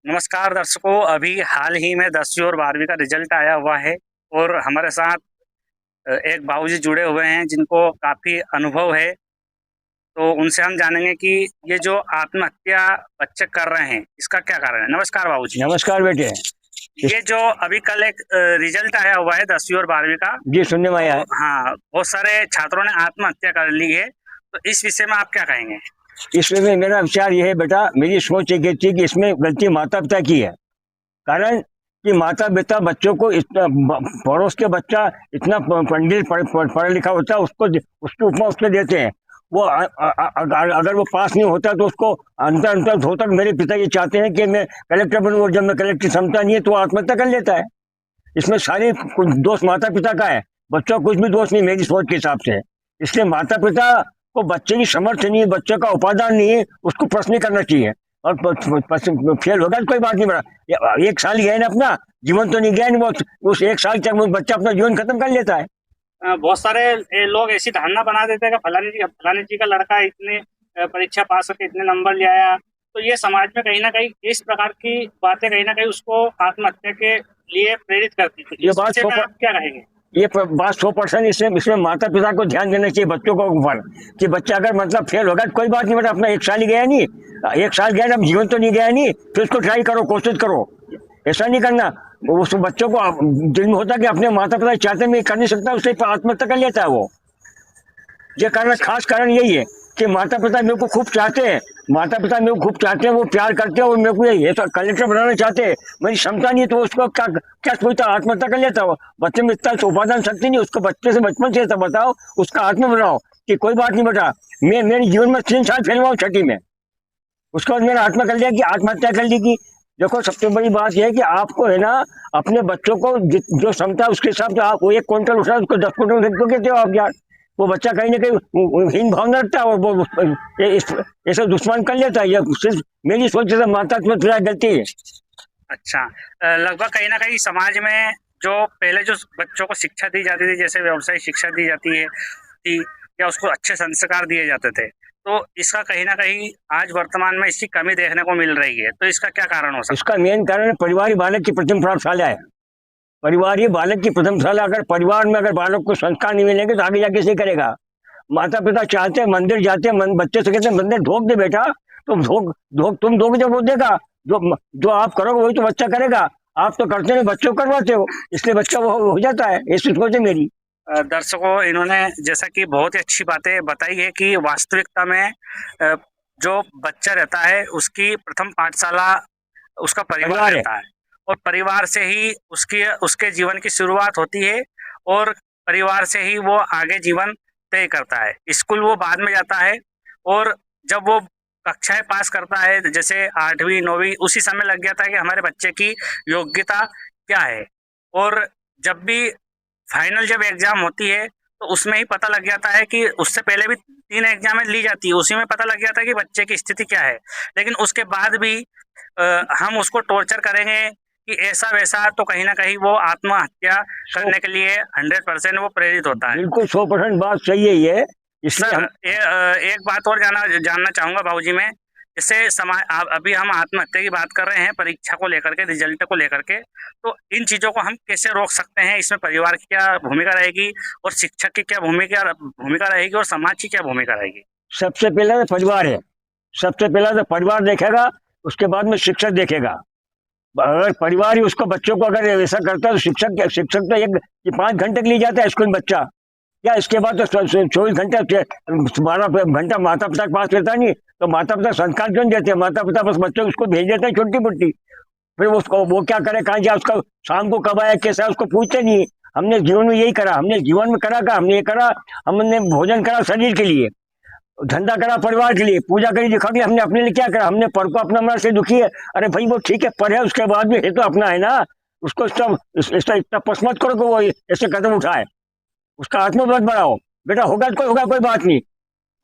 नमस्कार दर्शकों, अभी हाल ही में 10वीं और 12वीं का रिजल्ट आया हुआ है और हमारे साथ एक बाबूजी जुड़े हुए हैं जिनको काफ़ी अनुभव है। तो उनसे हम जानेंगे कि ये जो आत्महत्या बच्चे कर रहे हैं, इसका क्या कारण है? नमस्कार बाबूजी। नमस्कार बेटे। ये जो अभी कल एक रिजल्ट आया हुआ है 10वीं और 12वीं का। जी, सुनने में आया है। तो हाँ, बहुत सारे छात्रों ने आत्महत्या कर ली है। तो इस विषय में आप क्या कहेंगे? इसमें मेरा विचार ये है बेटा, मेरी सोच ये थी कि इसमें गलती माता पिता की है। कारण कि माता पिता बच्चों को इतना पड़ोस के बच्चा इतना पंडित पढ़ा लिखा होता है, उसकी उपमा उसके देते हैं। वो अगर वो पास नहीं होता तो उसको अंतर अंतर धोतक मेरे पिता ये चाहते हैं कि मैं कलेक्टर बनूं, और जब मैं कलेक्टर क्षमता नहीं है तो वो आत्महत्या कर लेता है। इसमें सारी कुछ दोष माता पिता का है, बच्चों का कुछ भी दोष नहीं मेरी सोच के हिसाब से। इसलिए माता पिता को बच्चे की समर्थ नहीं है, बच्चे का उपादान नहीं है, उसको प्रश्न नहीं करना चाहिए। और फेल होगा तो कोई बात नहीं, बड़ा 1 साल गया ना, अपना जीवन तो नहीं गया नहीं, वो उस 1 साल तक वो बच्चा अपना जीवन खत्म कर लेता है। बहुत सारे लोग ऐसी धारणा बना देते हैं कि फलानी जी का लड़का इतने परीक्षा पास करके इतने नंबर ले आया। तो ये समाज में कहीं ना कहीं इस प्रकार की बातें कहीं ना कहीं उसको आत्महत्या के लिए प्रेरित करती है। ये बात आप क्या कहेंगे? ये बात 100% इसमें माता पिता को ध्यान देना चाहिए बच्चों को ऊपर, कि बच्चा अगर मतलब फेल होगा तो कोई बात नहीं बेटा, अपना 1 साल ही गया नहीं, 1 साल गया, अब जीवन तो नहीं गया नहीं, फिर उसको ट्राई करो, कोशिश करो। ऐसा नहीं करना। उस बच्चों को दिल में होता कि अपने माता पिता चाहते मैं कर नहीं सकता, उससे आत्महत्या कर लेता है वो। ये कारण, खास कारण यही है कि माता पिता मेरे को खूब चाहते हैं, माता पिता मेरे को खूब चाहते हैं, वो प्यार करते हैं और मेरे को ये तो कलेक्टर बनाना चाहते हैं। मेरी क्षमता नहीं है तो उसको क्या क्या सोचता, आत्महत्या कर लेता हो। बच्चे में इतना उपादान शक्ति नहीं, उसको बच्चे से बचपन से बताओ, उसका आत्मा बनाओ कि कोई बात नहीं बेटा, मैं मेरे जीवन में 3 साल फेल हुआ हूँ 6ठी में। उसके बाद मैंने आत्मा कर लिया कि आत्महत्या कर ली की। देखो, सबसे बड़ी बात यह है कि आपको है ना, अपने बच्चों को जो क्षमता है उसके हिसाब से आप वो 1 क्विंटल उठा उसको 10 क्विंटल फेंक देते हो आप यार। वो बच्चा कहीं ना कहीं हीन भावना रखता है और वो ऐसा दुश्मन कर लेता है। ये सिर्फ मेरी सोच से माता पिता गलती है। अच्छा, लगभग कहीं ना कहीं समाज में जो पहले जो बच्चों को शिक्षा दी जाती थी, जैसे व्यवसायिक शिक्षा दी जाती है या उसको अच्छे संस्कार दिए जाते थे, तो इसका कहीं ना कहीं आज वर्तमान में इसकी कमी देखने को मिल रही है। तो इसका क्या कारण हो सकता है? इसका मेन कारण परिवार ही बालक की प्रथम पाठशाला है। परिवार ही बालक की प्रथम शाला। अगर परिवार में अगर बालक को संस्कार नहीं मिलेंगे तो आगे जाके से करेगा। माता पिता चाहते हैं मंदिर जाते हैं, बच्चे से कहते हैं मंदिर ढोक दे बेटा, तुम ढोक ढोक तुम दोगे जब वो देगा। जो जो आप करोगे वही तो बच्चा करेगा। आप तो करते नहीं, बच्चों को करवाते हो, इसलिए बच्चा वो हो जाता है। ऐसी सोच है मेरी। दर्शकों, इन्होंने जैसा कि बहुत ही अच्छी बातें बताई है कि वास्तविकता में जो बच्चा रहता है उसकी प्रथम पाठशाला उसका परिवार रहता है और परिवार से ही उसके जीवन की शुरुआत होती है और परिवार से ही वो आगे जीवन तय करता है। स्कूल वो बाद में जाता है और जब वो कक्षाएं पास करता है, जैसे 8वीं 9वीं, उसी समय लग जाता है कि हमारे बच्चे की योग्यता क्या है। और जब भी फाइनल जब एग्जाम होती है तो उसमें ही पता लग जाता है कि उससे पहले भी 3 एग्जामें ली जाती है, उसी में पता लग जाता है कि बच्चे की स्थिति क्या है। लेकिन उसके बाद भी हम उसको टॉर्चर करेंगे कि ऐसा वैसा, तो कहीं ना कहीं वो आत्महत्या करने के लिए 100% वो प्रेरित होता है। बिल्कुल 100% बात सही है ये। सर, एक बात और जानना चाहूंगा बाबूजी मैं। जैसे समाज अभी हम आत्महत्या की बात कर रहे हैं परीक्षा को लेकर के, रिजल्ट को लेकर के, तो इन चीजों को हम कैसे रोक सकते हैं? इसमें परिवार की क्या भूमिका रहेगी और शिक्षक की क्या भूमिका रहेगी और समाज की क्या भूमिका रहेगी? सबसे पहले तो परिवार है। सबसे पहले तो परिवार देखेगा, उसके बाद में शिक्षक देखेगा। अगर परिवार ही उसको बच्चों को अगर ऐसा करता है तो शिक्षक तो 5 घंटे के लिए जाता है स्कूल में बच्चा, या इसके बाद तो 24 घंटे 12 घंटा माता पिता के पास रहता नहीं। तो माता पिता संस्कार क्यों देते हैं? माता पिता बस बच्चों उसको भेज देते हैं छोटी मोटी, फिर उसको वो क्या करे, कहाँ जाए, उसका शाम को कब आया कैसा उसको पूछते नहीं। हमने जीवन में यही करा, हमने जीवन में करा का हमने ये करा, हमने भोजन करा शरीर के लिए, धंधा करा परिवार के लिए, पूजा करी दिखा के हमने अपने लिए क्या करा? हमने पर को अपना मन से दुखी है। अरे भाई वो ठीक है, पर है, उसके बाद भी है तो अपना है ना। उसको इतना पसमत करो कि वो ऐसे कदम उठाए। उसका आत्मबल बढ़ाओ बेटा, होगा तो होगा, कोई बात नहीं।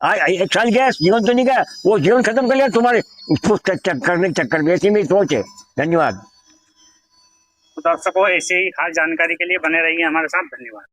1 साल गया, जीवन तो नहीं गया, वो जीवन खत्म कर लिया तुम्हारे करने के चक्कर में। ऐसी मेरी सोच है। धन्यवाद। दर्शकों, ऐसे ही खास जानकारी के लिए बने रहिए हमारे साथ। धन्यवाद।